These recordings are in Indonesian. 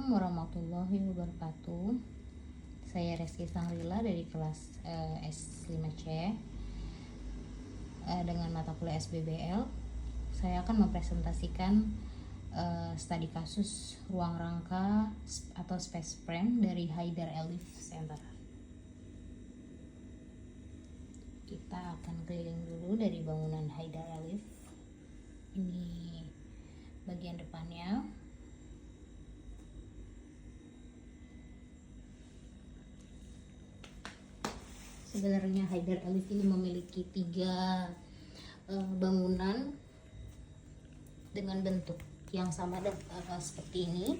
Assalamualaikum warahmatullahi wabarakatuh. Saya Reski Sangrila dari kelas S5C dengan mata kuliah SBBL. Saya akan mempresentasikan studi kasus ruang rangka atau space frame dari Haidar Elif Center. Kita akan keliling dulu dari bangunan Haidar Elif. Ini bagian depannya. Sebenarnya Haidar Elif ini memiliki 3 bangunan dengan bentuk yang sama dan seperti ini,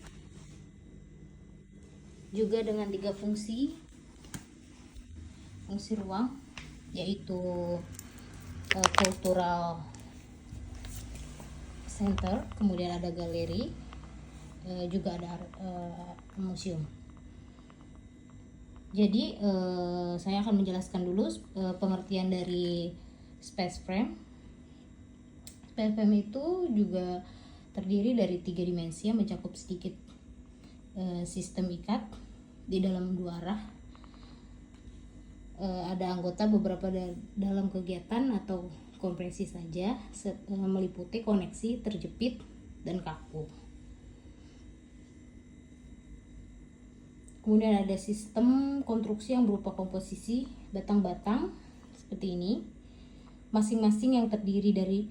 juga dengan 3 fungsi ruang, yaitu cultural center, kemudian ada galeri, juga ada museum. Jadi saya akan menjelaskan dulu pengertian dari space frame. Space frame itu juga terdiri dari 3 dimensi yang mencakup sedikit sistem ikat di dalam 2 arah. Ada anggota beberapa dalam kegiatan atau kompresi saja, meliputi koneksi, terjepit, dan kaku. Kemudian ada sistem konstruksi yang berupa komposisi batang-batang seperti ini, masing-masing yang terdiri dari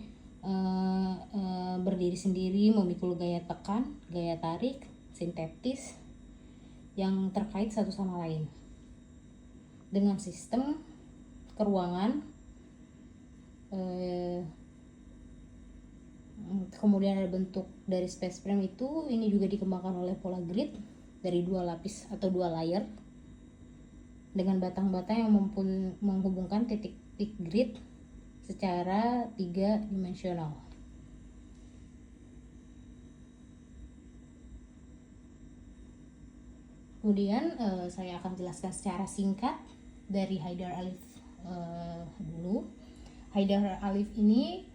berdiri sendiri, memikul gaya tekan, gaya tarik, sintetis yang terkait satu sama lain. Dengan sistem keruangan, kemudian ada bentuk dari space frame itu, ini juga dikembangkan oleh pola grid dari 2 lapis atau 2 layer dengan batang-batang yang menghubungkan titik-titik grid secara 3 dimensional. Kemudian saya akan jelaskan secara singkat dari Haidar Elif dulu. Haidar Elif ini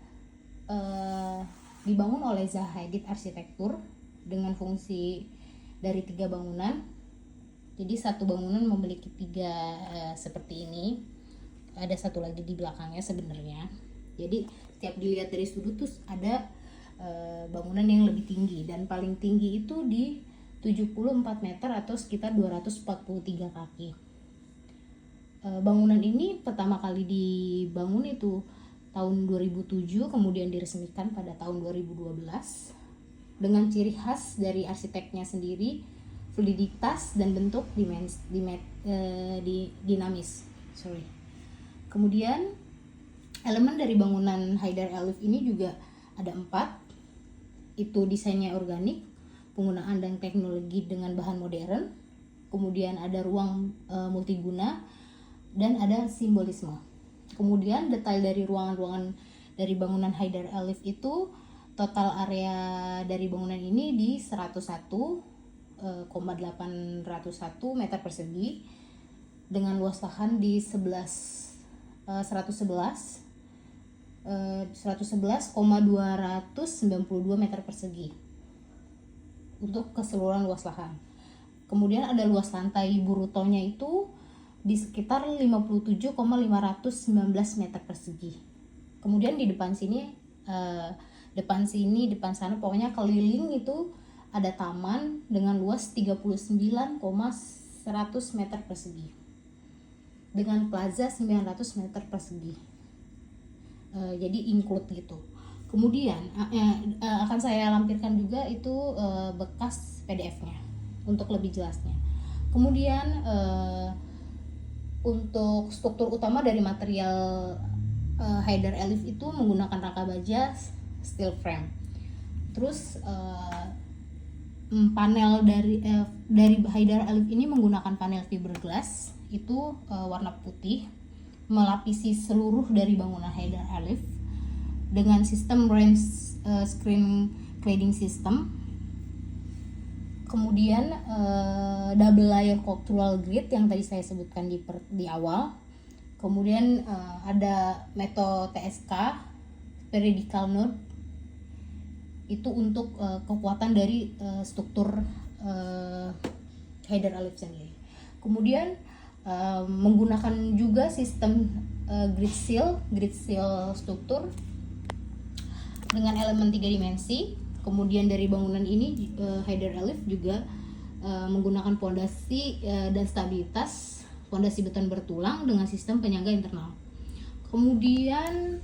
dibangun oleh Zahedit Arsitektur dengan fungsi dari 3 bangunan. Jadi satu bangunan memiliki 3 seperti ini. Ada satu lagi di belakangnya sebenarnya. Jadi setiap dilihat dari sudut tuh ada bangunan yang lebih tinggi, dan paling tinggi itu di 74 meter atau sekitar 243 kaki. Bangunan ini pertama kali dibangun itu tahun 2007, kemudian diresmikan pada tahun 2012 dengan ciri khas dari arsiteknya sendiri, fluiditas dan bentuk dinamis. Kemudian elemen dari bangunan Haidar Elif ini juga ada 4, itu desainnya organik, penggunaan dan teknologi dengan bahan modern, kemudian ada ruang multiguna, dan ada simbolisme. Kemudian detail dari ruangan-ruangan dari bangunan Haidar Elif itu, total area dari bangunan ini di 101,801 meter persegi dengan luas lahan di 111,292 meter persegi untuk keseluruhan luas lahan. Kemudian ada luas lantai burutonya itu di sekitar 57,519 meter persegi. Kemudian di depan sana pokoknya keliling itu ada taman dengan luas 39,100 meter persegi dengan plaza 900 meter persegi. Jadi include gitu. Kemudian akan saya lampirkan juga itu bekas PDF-nya untuk lebih jelasnya. Kemudian untuk struktur utama dari material Haidar Elif itu menggunakan rangka baja steel frame. Terus panel dari Haidar Elif ini menggunakan panel fiberglass itu warna putih, melapisi seluruh dari bangunan Haidar Elif dengan sistem rain screen cladding system. Kemudian double layer cultural grid yang tadi saya sebutkan di awal. Kemudian ada metode TSK, periodical node, itu untuk kekuatan dari struktur header Alif sendiri. Kemudian menggunakan juga sistem grid seal struktur dengan elemen 3 dimensi. Kemudian dari bangunan ini header Alif juga menggunakan pondasi dan stabilitas pondasi beton bertulang dengan sistem penyangga internal. Kemudian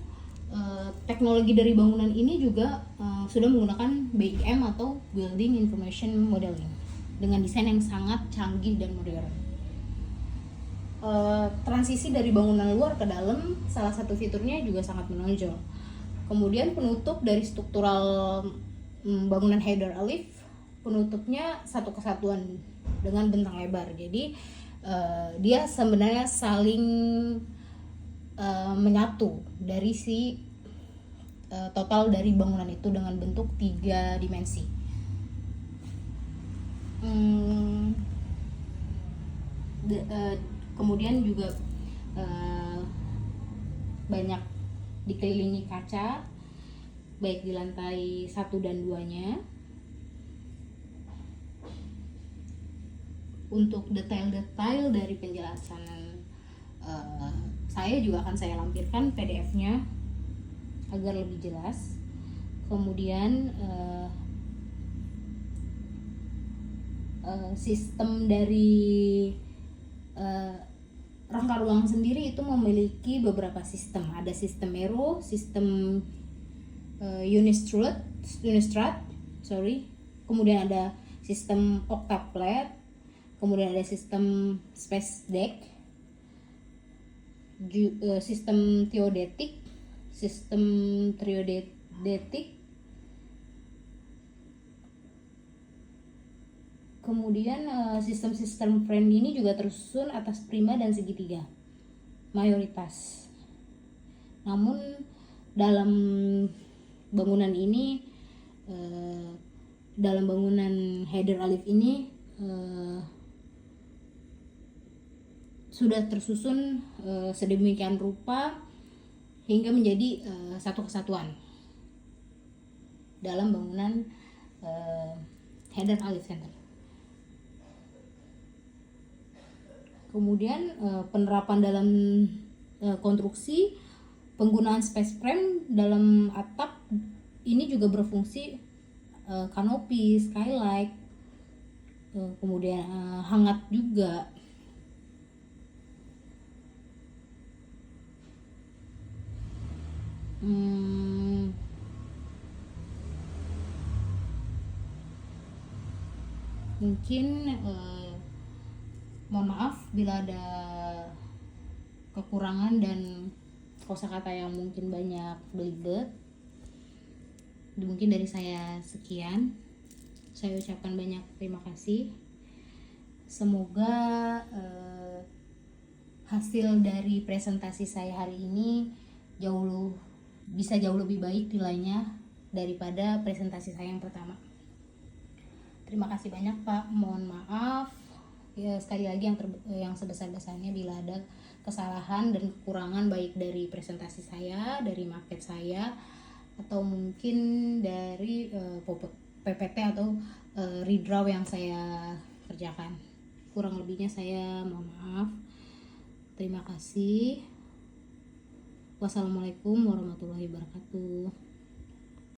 teknologi dari bangunan ini juga sudah menggunakan BIM atau Building Information Modeling dengan desain yang sangat canggih dan modern. Transisi dari bangunan luar ke dalam salah satu fiturnya juga sangat menonjol. Kemudian penutup dari struktural bangunan header Alif, penutupnya satu kesatuan dengan bentang lebar. Jadi dia sebenarnya saling menyatu dari si total dari bangunan itu dengan bentuk 3 dimensi. Kemudian juga banyak dikelilingi kaca baik di lantai 1 dan 2-nya. Untuk detail-detail dari penjelasan saya juga akan saya lampirkan PDF-nya agar lebih jelas. Kemudian sistem dari rangka ruang sendiri itu memiliki beberapa sistem. Ada sistem Aero, sistem Unistrut, kemudian ada sistem Octaplet, kemudian ada sistem Space Deck, sistem Theodetic, kemudian sistem frame ini juga tersusun atas prima dan segitiga mayoritas. Namun dalam bangunan ini, dalam bangunan header Alif ini sudah tersusun sedemikian rupa hingga menjadi satu kesatuan dalam bangunan header Alif Center. Kemudian penerapan dalam konstruksi, penggunaan space frame dalam atap ini juga berfungsi kanopi, skylight, kemudian hangat juga. Mungkin mohon maaf bila ada kekurangan dan kosakata yang mungkin banyak belibet. Mungkin dari saya sekian. Saya ucapkan banyak terima kasih. Semoga hasil dari presentasi saya hari ini bisa jauh lebih baik nilainya daripada presentasi saya yang pertama. Terima kasih banyak Pak. Mohon maaf ya, sekali lagi yang sebesar-besarnya bila ada kesalahan dan kekurangan baik dari presentasi saya, dari maket saya, atau mungkin dari PPT atau redraw yang saya kerjakan. Kurang lebihnya saya mohon maaf. Terima kasih. Wassalamualaikum warahmatullahi wabarakatuh.